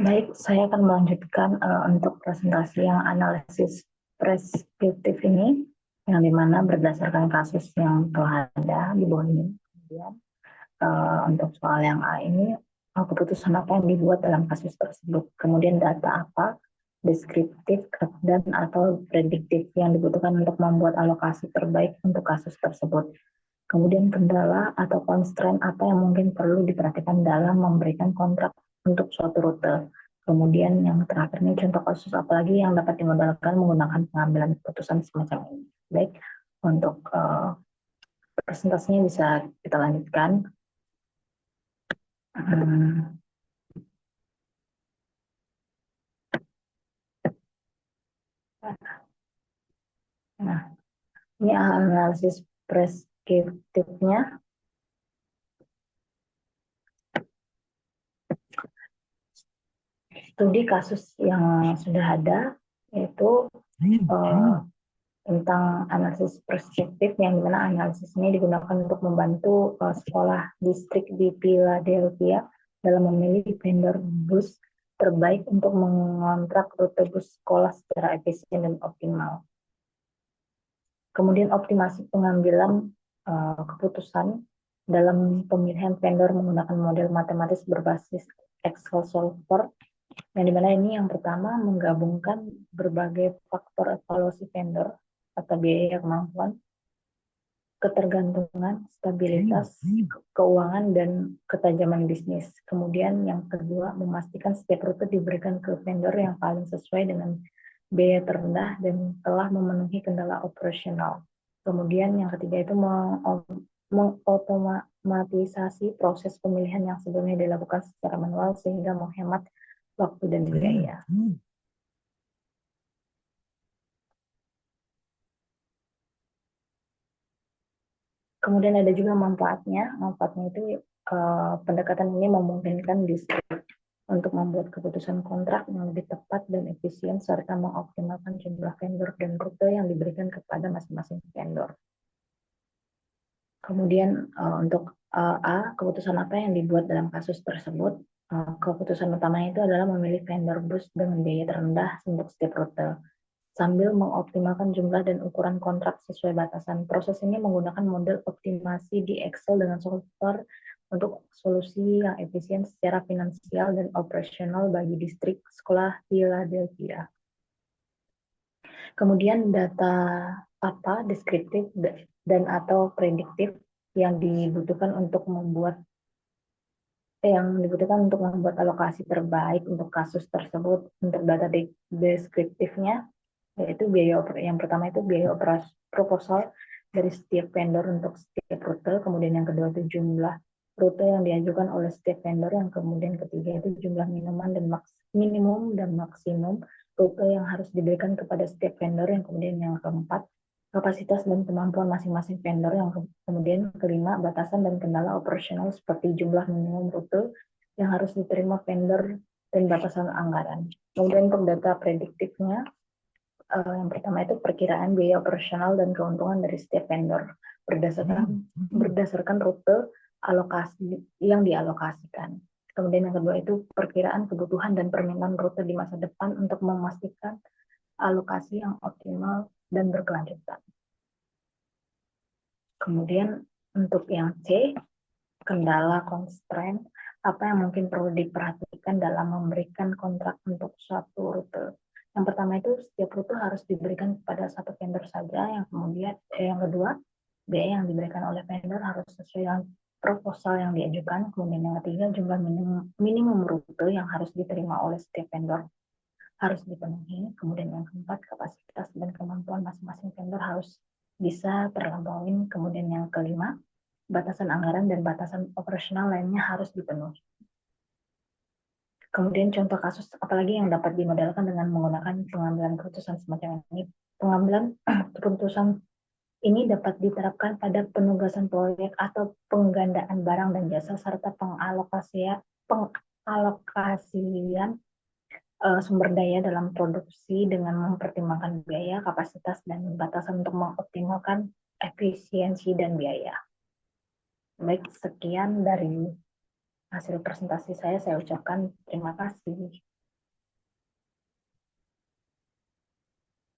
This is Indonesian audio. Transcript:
Baik, saya akan melanjutkan untuk presentasi yang analisis preskriptif ini, yang dimana berdasarkan kasus yang telah ada di bawah ini. Kemudian untuk soal yang A ini, keputusan apa yang dibuat dalam kasus tersebut, kemudian data apa, deskriptif dan atau prediktif yang dibutuhkan untuk membuat alokasi terbaik untuk kasus tersebut. Kemudian kendala atau constraint apa yang mungkin perlu diperhatikan dalam memberikan kontrak untuk suatu rute. Kemudian yang terakhir ini contoh kasus apalagi yang dapat dimodalkan menggunakan pengambilan keputusan semacam ini. Baik, untuk presentasinya bisa kita lanjutkan. Nah, ini analisis preskriptifnya. Studi kasus yang sudah ada yaitu tentang analisis preskriptif, yang dimana analisis ini digunakan untuk membantu sekolah distrik di Philadelphia dalam memilih vendor bus terbaik untuk mengontrak rute bus sekolah secara efisien dan optimal. Kemudian optimasi pengambilan keputusan dalam pemilihan vendor menggunakan model matematis berbasis Excel solver, yang dimana ini yang pertama menggabungkan berbagai faktor evaluasi vendor atau biaya kemampuan, ketergantungan, stabilitas, keuangan, dan ketajaman bisnis. Kemudian yang kedua, memastikan setiap rute diberikan ke vendor yang paling sesuai dengan biaya terendah dan telah memenuhi kendala operasional. Kemudian yang ketiga itu mengotomatisasi proses pemilihan yang sebelumnya dilakukan secara manual sehingga menghemat waktu dan biaya. Kemudian ada juga manfaatnya. Manfaatnya itu pendekatan ini memungkinkan distrik untuk membuat keputusan kontrak yang lebih tepat dan efisien serta mengoptimalkan jumlah vendor dan rute yang diberikan kepada masing-masing vendor. Kemudian untuk A, keputusan apa yang dibuat dalam kasus tersebut? Keputusan utamanya itu adalah memilih vendor bus dengan biaya terendah untuk setiap rute, sambil mengoptimalkan jumlah dan ukuran kontrak sesuai batasan. Proses ini menggunakan model optimasi di Excel dengan software untuk solusi yang efisien secara finansial dan operasional bagi distrik sekolah Philadelphia. Kemudian data apa, deskriptif dan atau prediktif yang dibutuhkan untuk membuat alokasi terbaik untuk kasus tersebut. Untuk data deskriptifnya, yaitu yang pertama itu biaya proposal dari setiap vendor untuk setiap rute, kemudian yang kedua itu jumlah rute yang diajukan oleh setiap vendor, yang kemudian ketiga itu jumlah minimum dan maksimum rute yang harus diberikan kepada setiap vendor, yang kemudian yang keempat kapasitas dan kemampuan masing-masing vendor, yang kemudian kelima batasan dan kendala operasional seperti jumlah minimum rute yang harus diterima vendor dan batasan anggaran. Kemudian untuk data prediktifnya, yang pertama itu perkiraan biaya operasional dan keuntungan dari setiap vendor berdasarkan rute alokasi yang dialokasikan. Kemudian yang kedua itu perkiraan kebutuhan dan permintaan rute di masa depan untuk memastikan alokasi yang optimal dan berkelanjutan. Kemudian untuk yang C, kendala constraint, apa yang mungkin perlu diperhatikan dalam memberikan kontrak untuk suatu rute. Yang pertama itu setiap rute harus diberikan kepada satu vendor saja. Yang kedua, biaya yang diberikan oleh vendor harus sesuai dengan proposal yang diajukan. Kemudian yang ketiga, jumlah minimum rute yang harus diterima oleh setiap vendor harus dipenuhi. Kemudian yang keempat, kapasitas dan kemampuan masing-masing vendor harus bisa terlampaui. Kemudian yang kelima, batasan anggaran dan batasan operasional lainnya harus dipenuhi. Kemudian contoh kasus apalagi yang dapat dimodelkan dengan menggunakan pengambilan keputusan semacam ini. Pengambilan keputusan ini dapat diterapkan pada penugasan proyek atau penggandaan barang dan jasa serta pengalokasian sumber daya dalam produksi dengan mempertimbangkan biaya, kapasitas, dan batasan untuk mengoptimalkan efisiensi dan biaya. Baik, sekian dari hasil presentasi saya ucapkan terima kasih.